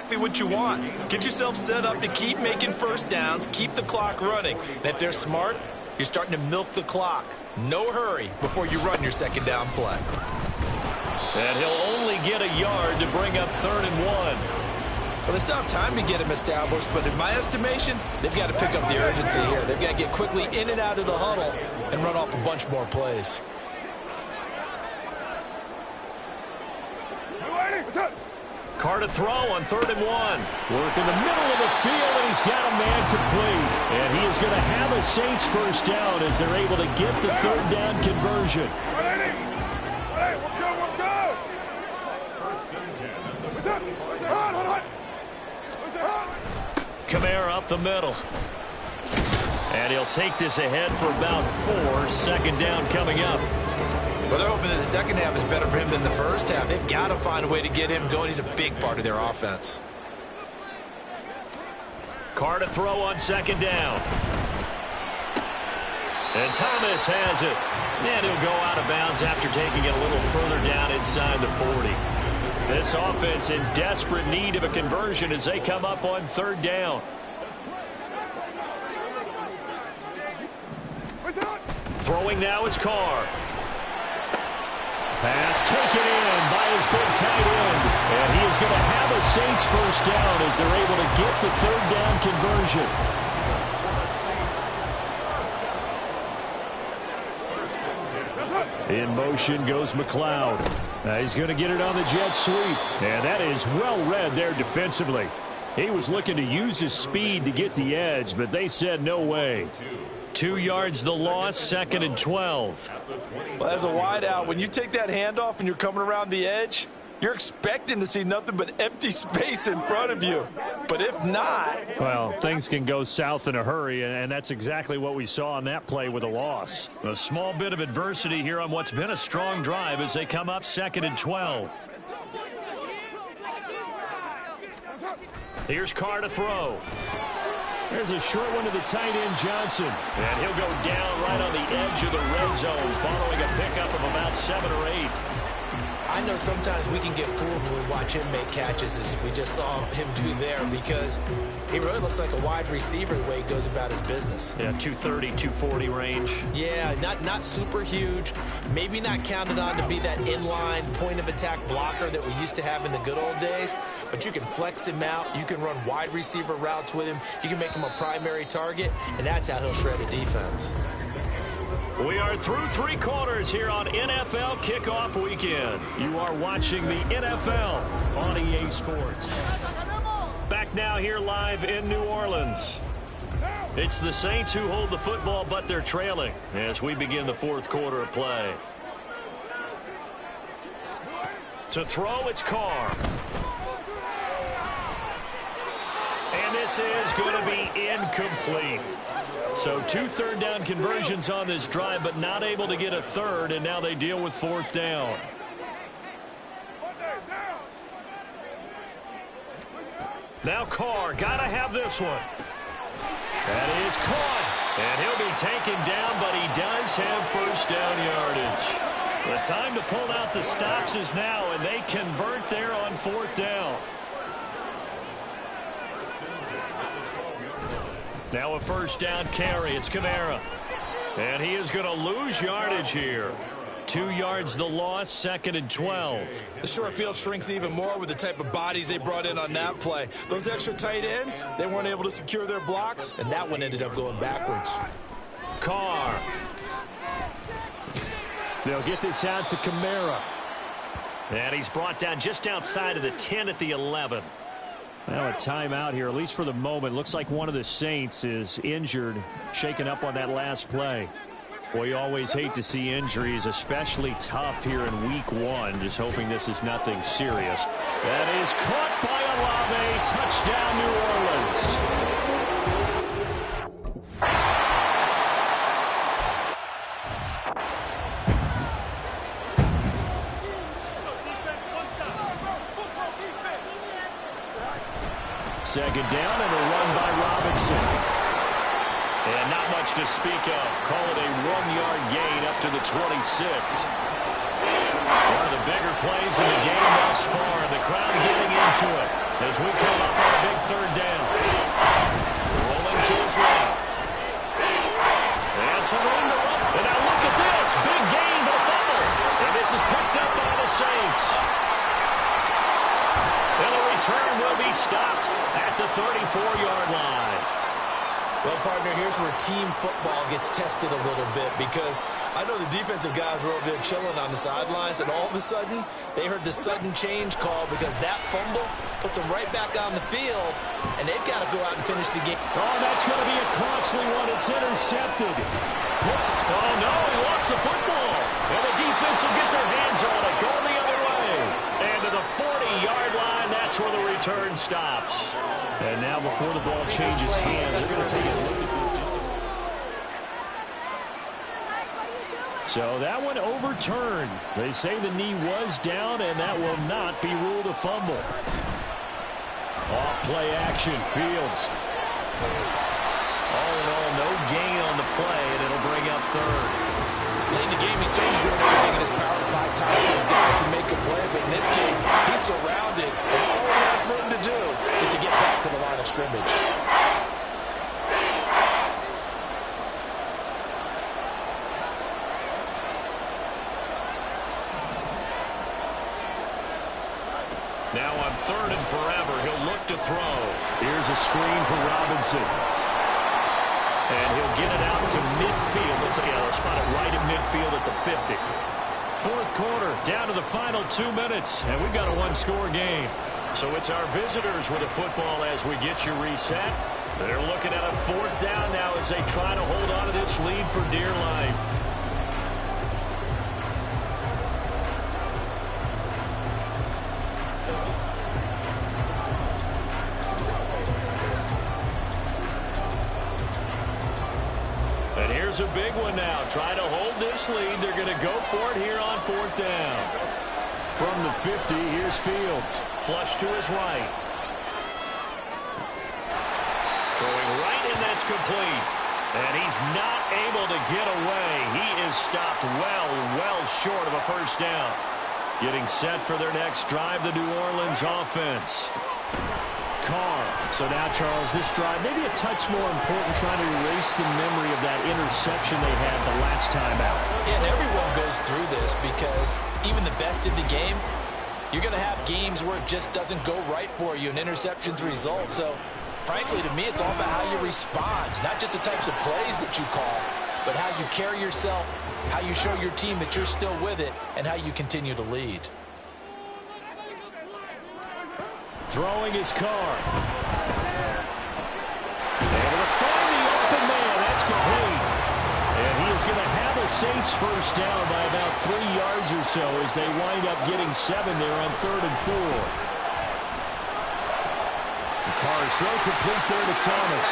Speaker 4: exactly what you want. Get yourself set up to keep making first downs, keep the clock running. And if they're smart, you're starting to milk the clock. No hurry before you run your second down play.
Speaker 3: And he'll only get a yard to bring up 3rd and 1.
Speaker 4: Well, they still have time to get him established, but in my estimation, they've got to pick up the urgency here. They've got to get quickly in and out of the huddle and run off a bunch more plays.
Speaker 3: Carr to throw on 3rd and 1. Work in the middle of the field, and he's got a man complete. And he is going to have a Saints first down as they're able to get the 3rd down conversion. Kamara up the middle. And he'll take this ahead for about 4. 2nd down coming up.
Speaker 4: Well, they're hoping that the second half is better for him than the first half. They've got to find a way to get him going. He's a big part of their offense.
Speaker 3: Carr to throw on 2nd down. And Thomas has it. And he'll go out of bounds after taking it a little further down inside the 40. This offense in desperate need of a conversion as they come up on 3rd down. Throwing now is Carr. Pass taken in by his big tight end. And he is going to have a Saints first down as they're able to get the 3rd down conversion. In motion goes McLeod. Now he's going to get it on the jet sweep. And that is well read there defensively. He was looking to use his speed to get the edge, but they said no way. 2 yards the loss, 2nd and 12.
Speaker 4: Well, as a wideout, when you take that handoff and you're coming around the edge, you're expecting to see nothing but empty space in front of you. But if not...
Speaker 3: Well, things can go south in a hurry, and that's exactly what we saw on that play with a loss. A small bit of adversity here on what's been a strong drive as they come up 2nd and 12. Here's Carr to throw. There's a short one to the tight end, Johnson. And he'll go down right on the edge of the red zone following a pickup of about 7 or 8.
Speaker 4: I know sometimes we can get fooled when we watch him make catches, as we just saw him do there, because he really looks like a wide receiver the way he goes about his business.
Speaker 3: Yeah, 230, 240 range.
Speaker 4: Yeah, not super huge. Maybe not counted on to be that inline point-of-attack blocker that we used to have in the good old days, but you can flex him out. You can run wide receiver routes with him. You can make him a primary target, and that's how he'll shred a defense.
Speaker 3: We are through 3 quarters here on NFL Kickoff Weekend. You are watching the NFL on EA Sports. Back now here live in New Orleans. It's the Saints who hold the football, but they're trailing as we begin the 4th quarter of play. To throw, it's Carr. And this is going to be incomplete. So 2 third down conversions on this drive, but not able to get a 3rd, and now they deal with 4th down. Now Carr, got to have this one. That is caught, and he'll be taken down, but he does have first down yardage. The time to pull out the stops is now, and they convert there on 4th down. Now a first down carry. It's Kamara. And he is going to lose yardage here. 2 yards the loss, 2nd and 12.
Speaker 4: The short field shrinks even more with the type of bodies they brought in on that play. Those extra tight ends, they weren't able to secure their blocks, and that one ended up going backwards.
Speaker 3: Carr. They'll get this out to Kamara. And he's brought down just outside of the 10 at the 11. Now a timeout here, at least for the moment. Looks like one of the Saints is injured, shaken up on that last play. Well, you always hate to see injuries, especially tough here in week 1. Just hoping this is nothing serious. That is caught by Olave. Touchdown, New Orleans. Second down and a run by Robinson. And not much to speak of. Call it a 1-yard gain up to the 26. One of the bigger plays in the game thus far. The crowd getting into it. as we come up on a big third down. Rolling to his left. And some room to run. And now look at this. Big gain, but a fumble. And this is picked up by the Saints. And the return will be stopped at the 34-yard line.
Speaker 4: Well, partner, here's where team football gets tested a little bit, because I know the defensive guys were over there chilling on the sidelines, and all of a sudden, they heard the sudden change call because that fumble puts them right back on the field, and they've got to go out and finish the game.
Speaker 3: Oh, that's going to be a costly one. It's intercepted. Oh, no, he lost the football. And the defense will get their hands on it, going the other way. And to the 40-yard line, that's where the return stops. And now before the ball changes hands, they're going to take a look at this. So that one overturned. They say the knee was down, and that will not be ruled a fumble. Off play action, Fields. All in all, no gain on the play, and it'll bring up third.
Speaker 4: Late in the game, he's certainly doing everything in his power to buy time for his guys to make a play, but in this case, he's surrounded, and all he has for him to do is to get back to the line of scrimmage.
Speaker 3: Now on third and forever, he'll look to throw. Here's a screen for Robinson. And he'll get it out to midfield. Let's say, they'll spot it right at midfield at the 50. Fourth quarter, down to the final 2 minutes, and we've got a one-score game. So it's our visitors with the football as we get you reset. They're looking at a fourth down now as they try to hold on to this lead for dear life. And here's a big one now. Trying to hold this lead. They're going to go for it here on fourth down. From the 50, here's Fields. Flush to his right. Throwing right, and that's complete. And he's not able to get away. He is stopped well short of a first down. Getting set for their next drive, the New Orleans offense. Carr. So now, Charles, this drive maybe a touch more important, trying to erase the memory of that interception they had the last time out.
Speaker 4: Yeah, and everyone goes through this because even the best in the game, you're going to have games where it just doesn't go right for you, and interceptions result. So, frankly, to me, it's all about how you respond, not just the types of plays that you call, but how you carry yourself, how you show your team that you're still with it, and how you continue to lead.
Speaker 3: Throwing his Carr. Able to find the open man. That's complete. And he is going to have a Saints first down by about 3 yards or so as they wind up getting 7 there on 3rd and 4. Carr's throw complete there to Thomas.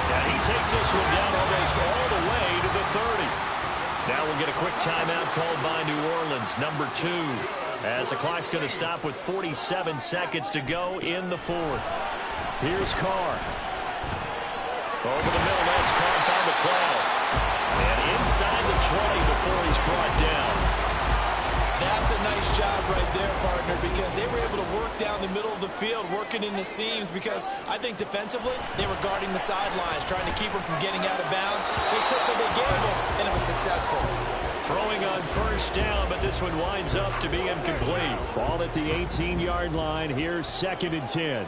Speaker 3: And he takes this one down almost all the way to the 30. Now we'll get a quick timeout called by New Orleans, number 2. As the clock's going to stop with 47 seconds to go in the fourth. Here's Carr. Over the middle, that's caught by McLeod. And inside the 20 before he's brought down.
Speaker 4: That's a nice job right there, partner, because they were able to work down the middle of the field, working in the seams, because I think defensively, they were guarding the sidelines, trying to keep them from getting out of bounds. They took what they gave them, and it was successful.
Speaker 3: Throwing on first down, but this one winds up to be incomplete. Ball at the 18-yard line. Here's 2nd and 10.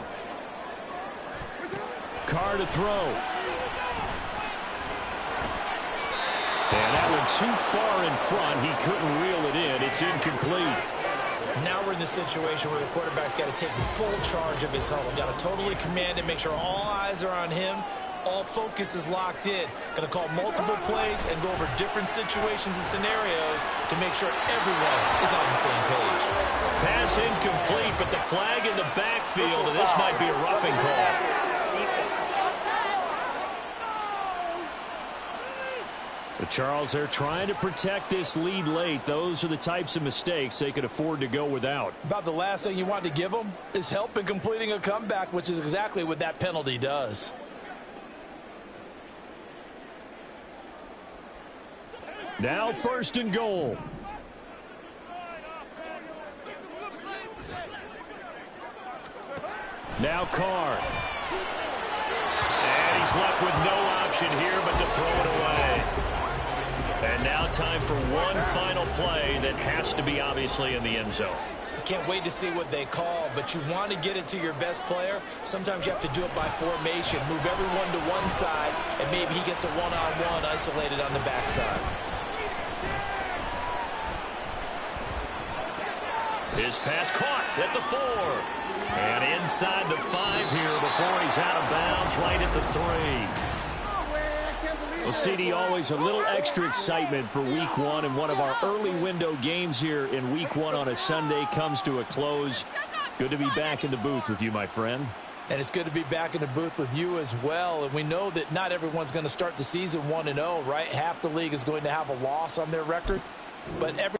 Speaker 3: Carr to throw. And that one too far in front. He couldn't reel it in. It's incomplete.
Speaker 4: Now we're in the situation where the quarterback's got to take full charge of his huddle. Got to totally command it, make sure all eyes are on him. All focus is locked in. Going to call multiple plays and go over different situations and scenarios to make sure everyone is on the same page.
Speaker 3: Pass incomplete, but the flag in the backfield, and this might be a roughing call. But Charles, they're trying to protect this lead late. Those are the types of mistakes they could afford to go without.
Speaker 4: About the last thing you want to give them is help in completing a comeback, which is exactly what that penalty does.
Speaker 3: Now 1st and goal. Now Carr. And he's left with no option here but to throw it away. And now time for one final play that has to be obviously in the end zone.
Speaker 4: Can't wait to see what they call, but you want to get it to your best player. Sometimes you have to do it by formation. Move everyone to one side, and maybe he gets a one-on-one isolated on the backside.
Speaker 3: His pass caught at the 4. And inside the 5 here before he's out of bounds, right at the 3. Well, CD, always a little extra excitement for Week 1, and one of our early window games here in Week 1 on a Sunday comes to a close. Good to be back in the booth with you, my friend.
Speaker 4: And it's good to be back in the booth with you as well. And we know that not everyone's going to start the season 1-0, right? Half the league is going to have a loss on their record, but every